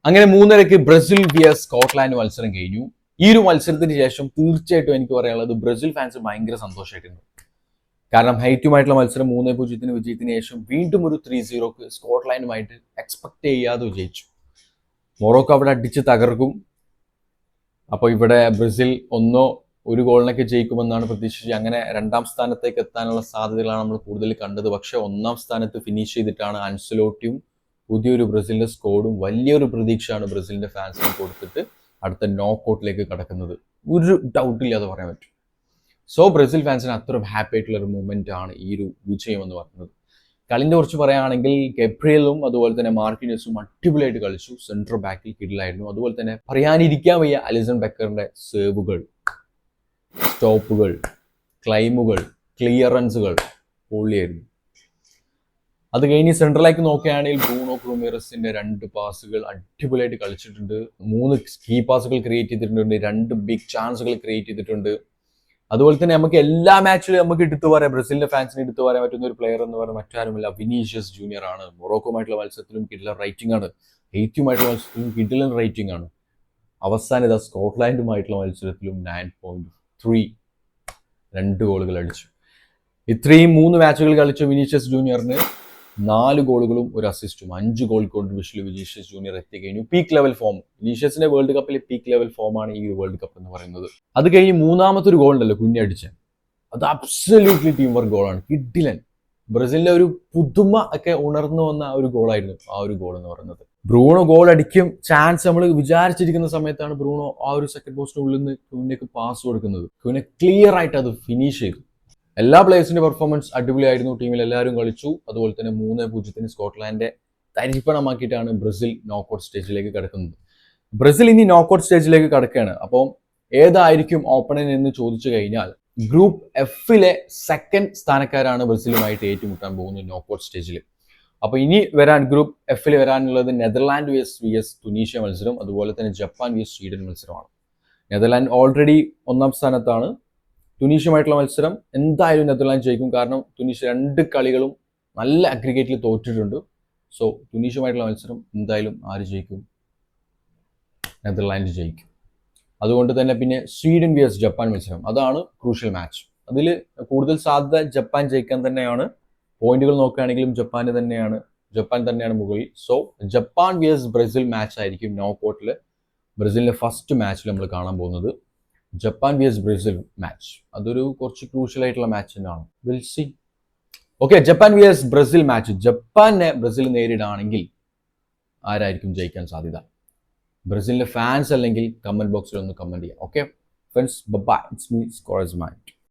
അങ്ങനെ 3:30 Brazil vs Scotland മത്സരം കഴിഞ്ഞു. ഈ ഒരു മത്സരത്തിന് ശേഷം തീർച്ചയായിട്ടും എനിക്ക് പറയാനുള്ളത് ബ്രസീൽ ഫാൻസ് ഭയങ്കര സന്തോഷമായിട്ടുണ്ട്. കാരണം ഹൈറ്റുമായിട്ടുള്ള മത്സരം 3-0 വിജയത്തിന് ശേഷം വീണ്ടും ഒരു 3-0 സ്കോട്ട്ലാൻഡുമായിട്ട് എക്സ്പെക്ട് ചെയ്യാതെ വിജയിച്ചു. മൊറോക്കോ അവിടെ അടിച്ച് തകർക്കും. അപ്പോൾ ഇവിടെ ബ്രസീൽ ഒരു ഗോളിനൊക്കെ ജയിക്കുമെന്നാണ് പ്രതീക്ഷിച്ചത്. അങ്ങനെ 2ാം സ്ഥാനത്തേക്ക് എത്താനുള്ള സാധ്യതകളാണ് നമ്മൾ കൂടുതൽ കണ്ടത്. പക്ഷെ 1ാം സ്ഥാനത്ത് ഫിനിഷ് ചെയ്തിട്ടാണ് അൻസെലോട്ടിയും പുതിയൊരു ബ്രസീലിന്റെ സ്ക്വാഡും വലിയൊരു പ്രതീക്ഷയാണ് ബ്രസീലിന്റെ ഫാൻസിന് കൊടുത്തിട്ട് അടുത്ത നോക്കൗട്ടിലേക്ക് കടക്കുന്നത്. ഒരു ഡൗട്ടില്ലാതെ പറയാൻ പറ്റും. സോ ബ്രസീൽ ഫാൻസിന് അത്ര ഹാപ്പി ആയിട്ടുള്ള ഒരു മൂമെന്റ് ആണ് ഈ ഒരു വിജയം എന്ന് പറയുന്നത്. കളിന്റെ കുറിച്ച് പറയുകയാണെങ്കിൽ ഗബ്രിയലും അതുപോലെ തന്നെ മാർക്കിനസും അടിപൊളിയായിട്ട് കളിച്ചു. സെൻട്രൽ ബാക്കിൽ കിടിലായിരുന്നു. അതുപോലെ തന്നെ പറയാനിരിക്കാൻ വയ്യ അലിസൺ ബെക്കറിന്റെ സേവുകൾ, സ്റ്റോപ്പുകൾ, ക്ലൈമുകൾ, ക്ലിയറൻസുകൾ പൊള്ളിയായിരുന്നു. അത് കഴിഞ്ഞ് സെൻട്രലാക്കി നോക്കുകയാണെങ്കിൽ ബ്രൂണോ ക്രൂമിയറസിന്റെ 2 പാസുകൾ അടിപൊളിയായിട്ട് കളിച്ചിട്ടുണ്ട്. 3 കീ പാസുകൾ ക്രിയേറ്റ് ചെയ്തിട്ടുണ്ട്. 2 ബിഗ് ചാൻസുകൾ ക്രിയേറ്റ് ചെയ്തിട്ടുണ്ട്. അതുപോലെ തന്നെ നമുക്ക് എല്ലാ മാച്ചിലും നമുക്ക് എടുത്തു പറയാം, ബ്രസീലിന്റെ ഫാൻസിന് എടുത്തു പറയാൻ പറ്റുന്ന ഒരു പ്ലെയർ എന്ന് പറയുന്നത് മറ്റാരുമില്ല, വിനീഷ്യസ് ജൂനിയർ ആണ്. മൊറോക്കോമായിട്ടുള്ള മത്സരത്തിലും കിഡിലൻ റേറ്റിംഗ് ആണ്. ഹെയ്റ്റുമായിട്ടുള്ള മത്സരത്തിലും കിഡിലൻ റേറ്റിംഗ് ആണ്. അവസാനം സ്കോട്ട്ലാൻഡുമായിട്ടുള്ള മത്സരത്തിലും 9.3 2 ഗോളുകൾ അടിച്ചു. ഇത്രയും 3 മാച്ചുകൾ കളിച്ച വിനീഷ്യസ് ജൂനിയറിന് 4 ഗോളുകളും 1 അസിസ്റ്റും 5 ഗോൾ കോൺട്രിബ്യൂഷനിൽ വിനീഷ്യസ് ജൂനിയർ എത്തിക്കഴിഞ്ഞു. പീക്ക് ലെവൽ ഫോം, വിനീഷ്യസിന്റെ വേൾഡ് കപ്പിലെ പീക്ക് ലെവൽ ഫോമാണ് ഈ വേൾഡ് കപ്പ് എന്ന് പറയുന്നത്. അത് കഴിഞ്ഞ് 3ാമത്തെ ഒരു ഗോൾ ഉണ്ടല്ലോ കുഞ്ഞടിച്ച, അത് അബ്സല്യൂട്ട്ലി ടീം വർക്ക് ഗോളാണ്. കിഡിലൻ. ബ്രസീലിന്റെ ഒരു പുതുമ ഒക്കെ ഉണർന്നു വന്ന ഒരു ഗോളായിരുന്നു ആ ഒരു ഗോൾ എന്ന് പറയുന്നത്. ബ്രൂണോ ഗോൾ അടിക്കും ചാൻസ് നമ്മൾ വിചാരിച്ചിരിക്കുന്ന സമയത്താണ് ബ്രൂണോ ആ ഒരു സെക്കൻഡ് പോസ്റ്റിനുള്ളിൽ നിന്ന് ക്യൂനയ്ക്ക് പാസ് കൊടുക്കുന്നത്. ക്യൂനെ ക്ലിയർ ആയിട്ട് അത് ഫിനിഷ് ചെയ്തു. എല്ലാ പ്ലേയേഴ്സിന്റെ പെർഫോമൻസ് അടിപൊളിയായിരുന്നു. ടീമിൽ എല്ലാവരും കളിച്ചു. അതുപോലെ തന്നെ 3-0 സ്കോട്ട്ലാൻഡിനെ തരിപ്പണമാക്കിയിട്ടാണ് ബ്രസീൽ നോക്കൌട്ട് സ്റ്റേജിലേക്ക് കടക്കുന്നത്. ബ്രസീൽ ഇനി നോക്കൌട്ട് സ്റ്റേജിലേക്ക് കടക്കുകയാണ്. അപ്പോൾ ഏതായിരിക്കും ഓപ്പണന്റ് എന്ന് ചോദിച്ചു കഴിഞ്ഞാൽ ഗ്രൂപ്പ് എഫിലെ 2nd സ്ഥാനക്കാരാണ് ബ്രസീലുമായിട്ട് ഏറ്റുമുട്ടാൻ പോകുന്നത് നോക്കൌട്ട് സ്റ്റേജിൽ. അപ്പോൾ ഇനി ഗ്രൂപ്പ് എഫിൽ വരാനുള്ളത് നെതർലാൻഡ് vs തുനീഷ്യ മത്സരം, അതുപോലെ തന്നെ ജപ്പാൻ vs സ്വീഡൻ മത്സരമാണ്. നെതർലാൻഡ് ഓൾറെഡി 1ാം സ്ഥാനത്താണ്. തുനീഷ്യമായിട്ടുള്ള മത്സരം എന്തായാലും നെതർലാൻഡ് ജയിക്കും. കാരണം തുനീഷ്യ 2 കളികളും നല്ല അഗ്രിഗേറ്റിൽ തോറ്റിട്ടുണ്ട്. സോ തുനീഷ്യമായിട്ടുള്ള മത്സരം എന്തായാലും ആര് ജയിക്കും? നെതർലാൻഡ് ജയിക്കും. അതുകൊണ്ട് തന്നെ പിന്നെ സ്വീഡൻ vs ജപ്പാൻ മത്സരം, അതാണ് ക്രൂഷ്യൽ മാച്ച്. അതിൽ കൂടുതൽ സാധ്യത ജപ്പാൻ ജയിക്കാൻ തന്നെയാണ്. പോയിന്റുകൾ നോക്കുകയാണെങ്കിലും ജപ്പാൻ തന്നെയാണ് മുകളിൽ. So Japan vs Brazil match ആയിരിക്കും നോക്കൌട്ടിൽ ബ്രസീലിന്റെ ഫസ്റ്റ് മാച്ചിൽ നമ്മൾ കാണാൻ പോകുന്നത്. ജപ്പാൻ vs ബ്രസീൽ മാച്ച്, അതൊരു കുറച്ച് ക്രൂഷ്യൽ ആയിട്ടുള്ള മാച്ച് തന്നെയാണ്. Will see. Okay, Japan vs Brazil match, ജപ്പാനെ ബ്രസീൽ നേരിടുകയാണെങ്കിൽ ആരായിരിക്കും ജയിക്കാൻ സാധ്യത? ബ്രസീലിന്റെ ഫാൻസ് അല്ലെങ്കിൽ കമന്റ് ബോക്സിൽ ഒന്ന് കമന്റ് ചെയ്യാം. Okay friends, bye. It's me scorer's mind.